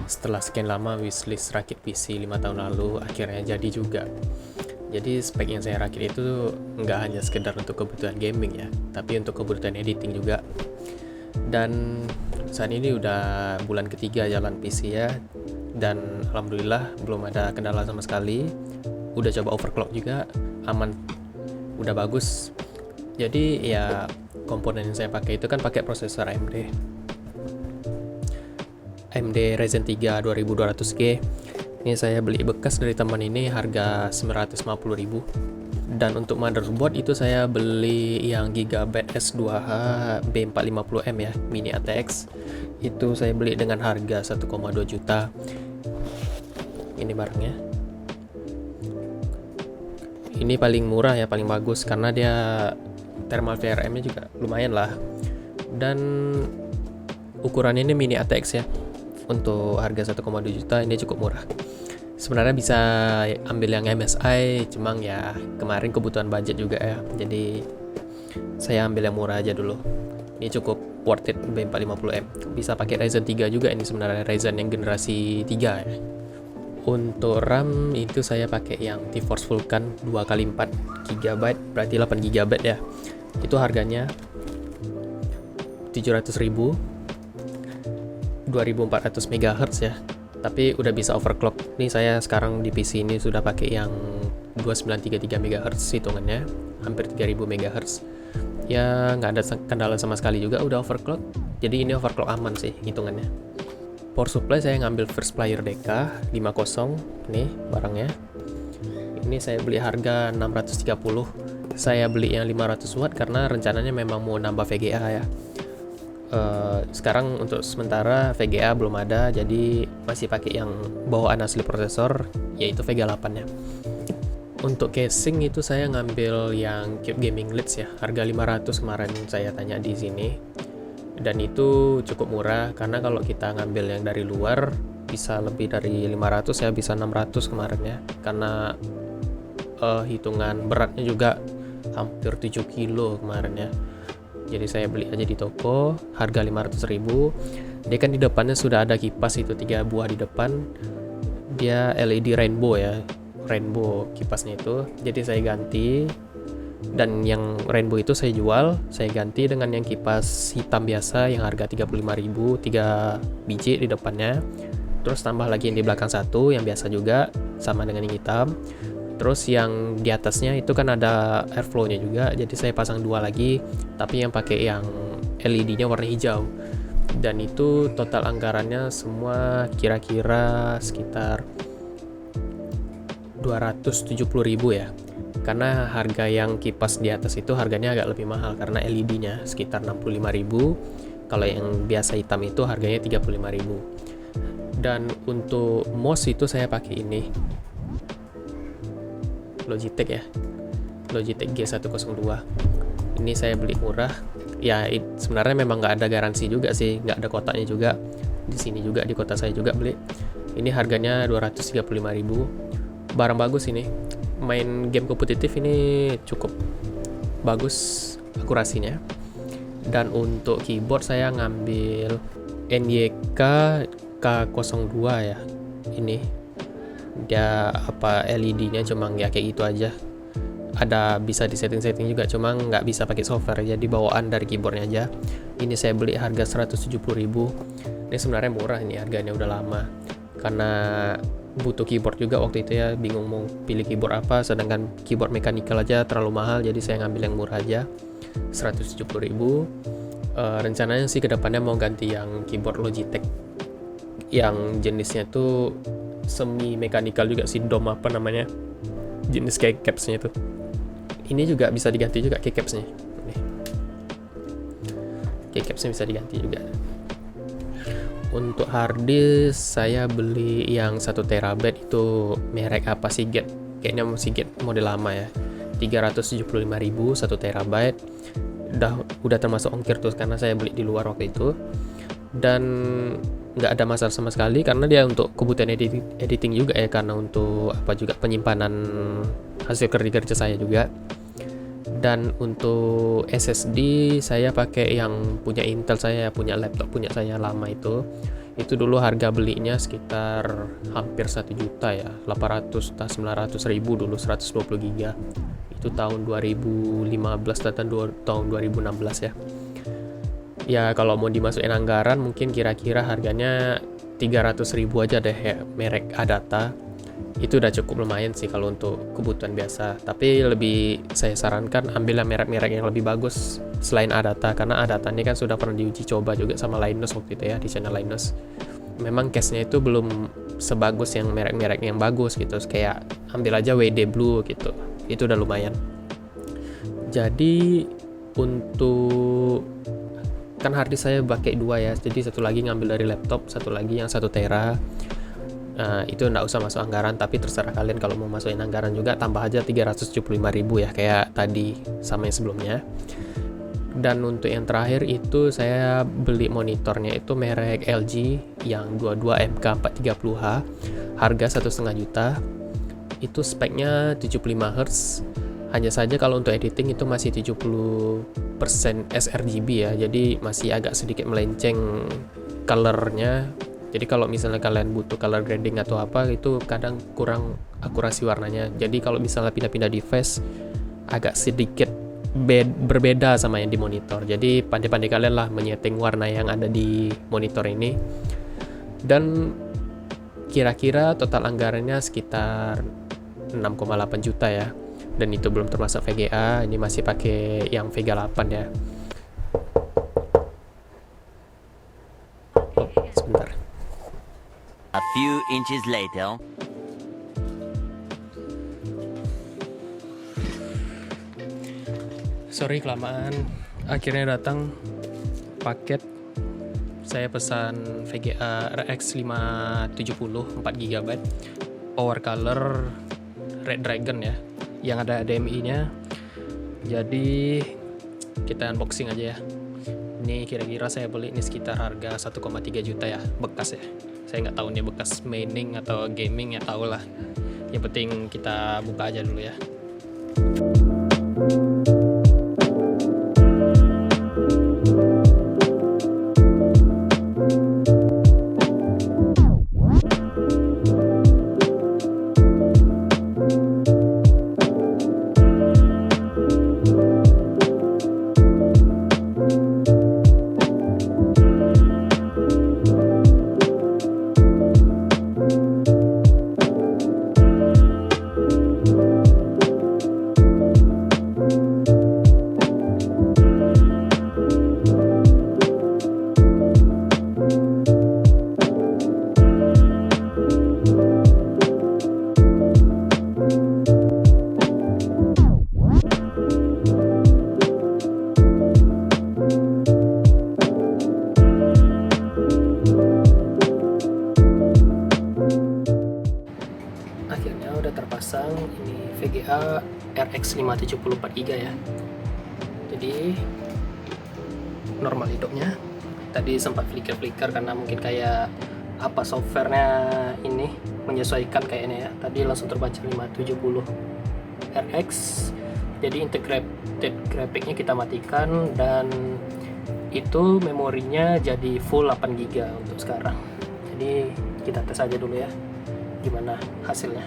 Setelah sekian lama wishlist rakit PC 5 tahun lalu, akhirnya jadi juga. Jadi spek yang saya rakit itu nggak hanya sekedar untuk kebutuhan gaming ya, tapi untuk kebutuhan editing juga. Dan saat ini udah bulan ketiga jalan PC ya, dan alhamdulillah belum ada kendala sama sekali. Udah coba overclock juga, aman, udah bagus. Jadi ya komponen yang saya pakai itu kan pakai prosesor AMD Ryzen 3 2200G. Ini saya beli bekas dari teman ini harga 950.000. Dan untuk motherboard itu saya beli yang Gigabyte S2H B450M ya, mini ATX. Itu saya beli dengan harga 1,2 juta. Ini barangnya. Ini paling murah ya, paling bagus karena dia thermal VRM-nya juga lumayan lah. Dan ukurannya ini mini ATX ya. Untuk harga 1,2 juta ini cukup murah. Sebenarnya bisa ambil yang MSI, cuma ya kemarin kebutuhan budget juga ya. Jadi saya ambil yang murah aja dulu. Ini cukup worth it, B450M. Bisa pakai Ryzen 3 juga, ini sebenarnya Ryzen yang generasi 3 ya. Untuk RAM itu saya pakai yang GeForce Vulkan 2x4 GB, berarti 8 GB ya. Itu harganya 700.000, 2400 MHz ya, tapi udah bisa overclock. Nih saya sekarang di PC ini sudah pakai yang 2933 MHz hitungannya, hampir 3000 MHz ya, nggak ada kendala sama sekali juga, udah overclock. Jadi ini overclock aman sih hitungannya. Power supply saya ngambil First Player DK 50, nih barangnya. Ini saya beli harga 630. Saya beli yang 500 watt karena rencananya memang mau nambah VGA ya. Sekarang untuk sementara VGA belum ada, jadi masih pakai yang bawaan asli prosesor, yaitu VGA 8 ya. Untuk casing itu saya ngambil yang Cube Gaming Leeds ya, harga 500 kemarin saya tanya di sini. Dan itu cukup murah karena kalau kita ngambil yang dari luar bisa lebih dari 500 ya, bisa 600 kemarin ya. Karena hitungan beratnya juga hampir 7 kilo kemarin ya. Jadi saya beli aja di toko, harga 500.000. Dia kan di depannya sudah ada kipas itu 3 buah di depan. Dia LED rainbow ya, rainbow kipasnya itu. Jadi saya ganti, dan yang rainbow itu saya jual, saya ganti dengan yang kipas hitam biasa yang harga 35.000, 3 biji di depannya. Terus tambah lagi yang di belakang satu yang biasa juga, sama dengan yang hitam. Terus yang di atasnya itu kan ada airflow-nya juga, jadi saya pasang 2 lagi, tapi yang pakai yang LED-nya warna hijau. Dan itu total anggarannya semua kira-kira sekitar 270.000 ya. Karena harga yang kipas di atas itu harganya agak lebih mahal karena LED-nya sekitar 65.000. Kalau yang biasa hitam itu harganya 35.000. Dan untuk mouse itu saya pakai ini, Logitech ya, Logitech G102. Ini saya beli murah ya, sebenarnya memang nggak ada garansi juga sih, nggak ada kotaknya juga. Di sini juga, di kota saya juga beli. Ini harganya 235.000. Barang bagus ini, main game kompetitif ini cukup bagus akurasinya. Dan untuk keyboard saya ngambil NYK K02 ya. Ini dia LED-nya cuma ya kayak gitu aja. Ada bisa di setting-setting juga, cuma nggak bisa pakai software, jadi bawaan dari keyboardnya aja. Ini saya beli harga 170.000. Ini sebenarnya murah, ini harganya udah lama karena butuh keyboard juga waktu itu ya, bingung mau pilih keyboard apa, sedangkan keyboard mechanical aja terlalu mahal, jadi saya ngambil yang murah aja 170.000. Rencananya sih kedepannya mau ganti yang keyboard Logitech yang jenisnya tuh semi mechanical juga sih, dom apa namanya, jenis keycaps-nya itu. Ini juga bisa diganti juga keycaps-nya. Keycaps-nya bisa diganti juga. Untuk hard disk saya beli yang 1 TB itu merek apa, Seagate. Kayaknya Seagate model lama ya. 375.000 1 TB. Udah termasuk ongkir tuh karena saya beli di luar waktu itu. Dan nggak ada masalah sama sekali karena dia untuk kebutuhan editing juga ya, karena untuk apa juga penyimpanan hasil kerja saya juga. Dan untuk SSD saya pakai yang punya Intel, saya punya laptop punya saya lama itu Itu dulu harga belinya sekitar hampir 1 juta ya, 800 atau 900 ribu dulu 120 giga. Itu tahun 2015 dan tahun 2016 ya. Ya kalau mau dimasukin anggaran mungkin kira-kira harganya 300 ribu aja deh ya, merek Adata. Itu udah cukup lumayan sih kalau untuk kebutuhan biasa. Tapi lebih saya sarankan ambillah merek-merek yang lebih bagus selain Adata, karena Adata ini kan sudah pernah diuji coba juga sama Linus waktu itu ya, di channel Linus. Memang case-nya itu belum sebagus yang merek-merek yang bagus gitu. Kayak ambil aja WD Blue gitu. Itu udah lumayan. Jadi untuk kan harddisk saya pakai 2 ya. Jadi satu lagi ngambil dari laptop, satu lagi yang 1 tera. Itu nggak usah masuk anggaran, tapi terserah kalian kalau mau masukin anggaran juga, tambah aja 375.000 ya kayak tadi sama yang sebelumnya. Dan untuk yang terakhir itu saya beli monitornya itu merek LG yang 22 MK430H, harga 1,5 juta. Itu speknya 75 Hz. Hanya saja kalau untuk editing itu masih 70% sRGB ya, jadi masih agak sedikit melenceng colornya. Jadi kalau misalnya kalian butuh color grading atau apa, itu kadang kurang akurasi warnanya. Jadi kalau misalnya pindah-pindah device, agak sedikit berbeda sama yang di monitor. Jadi pandai-pandai kalian lah menyeting warna yang ada di monitor ini. Dan kira-kira total anggarannya sekitar 6,8 juta ya. Dan itu belum termasuk VGA, ini masih pakai yang Vega 8 ya. Oh, sebentar. A few inches later. Sorry kelamaan, akhirnya datang paket. Saya pesan VGA RX 570 4GB power color Red Dragon ya, yang ada HDMI-nya. Jadi kita unboxing aja ya. Ini kira-kira saya beli ini sekitar harga 1,3 juta ya, bekas ya. Saya nggak tahu nih bekas mining atau gaming, ya tahu lah. Yang penting kita buka aja dulu ya. Akhirnya udah terpasang ini VGA RX 570 4GB ya. Jadi normal hidupnya. Tadi sempat flicker-flicker karena mungkin kayak apa softwarenya ini menyesuaikan kayaknya ya. Tadi langsung terbaca 570 RX. Jadi integrated graphicnya kita matikan, dan itu memorinya jadi full 8GB untuk sekarang. Jadi kita tes aja dulu ya gimana hasilnya.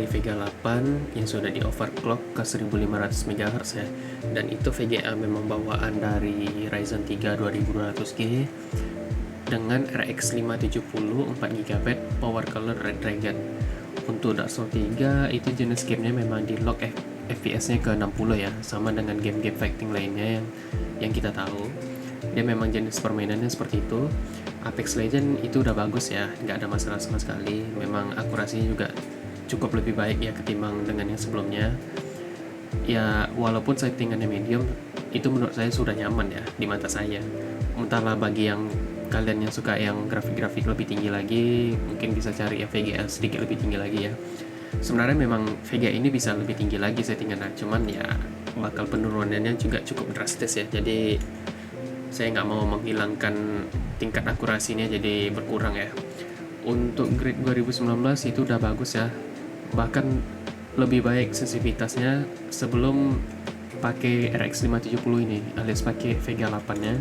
dari Vega 8 yang sudah di overclock ke 1500 MHz ya. Dan itu VGA memang bawaan dari Ryzen 3 2200G dengan RX 570 4GB Power Color Red Dragon. Untuk Dark Souls 3 itu jenis gamenya memang di lock FPS-nya ke 60 ya, sama dengan game-game fighting lainnya yang kita tahu. Dia memang jenis permainannya seperti itu. Apex Legends itu udah bagus ya, nggak ada masalah sama sekali. Memang akurasinya juga cukup lebih baik ya ketimbang dengan yang sebelumnya. Ya walaupun settingannya medium, itu menurut saya sudah nyaman ya di mata saya. Entahlah bagi yang kalian yang suka yang grafik-grafik lebih tinggi lagi, mungkin bisa cari ya VGA sedikit lebih tinggi lagi ya. Sebenarnya memang VGA ini bisa lebih tinggi lagi settingannya, cuman ya bakal penurunannya juga cukup drastis ya. Jadi saya nggak mau menghilangkan tingkat akurasinya jadi berkurang ya. Untuk grade 2019 itu udah bagus ya, bahkan lebih baik sensitivitasnya sebelum pakai RX 570 ini alias pakai Vega 8 nya,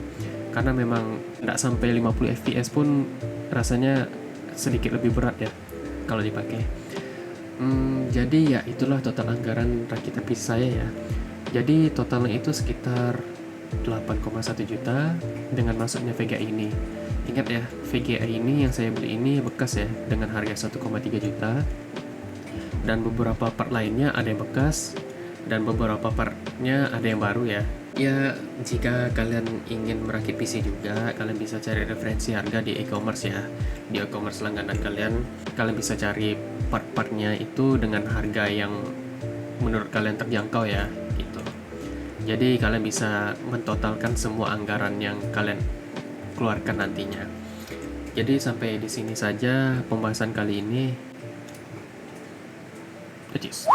karena memang nggak sampai 50 fps pun rasanya sedikit lebih berat ya kalau dipakai. Jadi ya itulah total anggaran rakitan PC saya ya. Jadi totalnya itu sekitar 8,1 juta dengan masuknya VGA ini. Ingat ya, VGA ini yang saya beli ini bekas ya, dengan harga 1,3 juta. Dan beberapa part lainnya ada yang bekas, dan beberapa partnya ada yang baru ya. Ya, jika kalian ingin merakit PC juga, kalian bisa cari referensi harga di e-commerce ya. Di e-commerce langganan kalian bisa cari part-partnya itu dengan harga yang menurut kalian terjangkau ya, gitu. Jadi kalian bisa mentotalkan semua anggaran yang kalian keluarkan nantinya. Jadi sampai di sini saja pembahasan kali ini. Peace.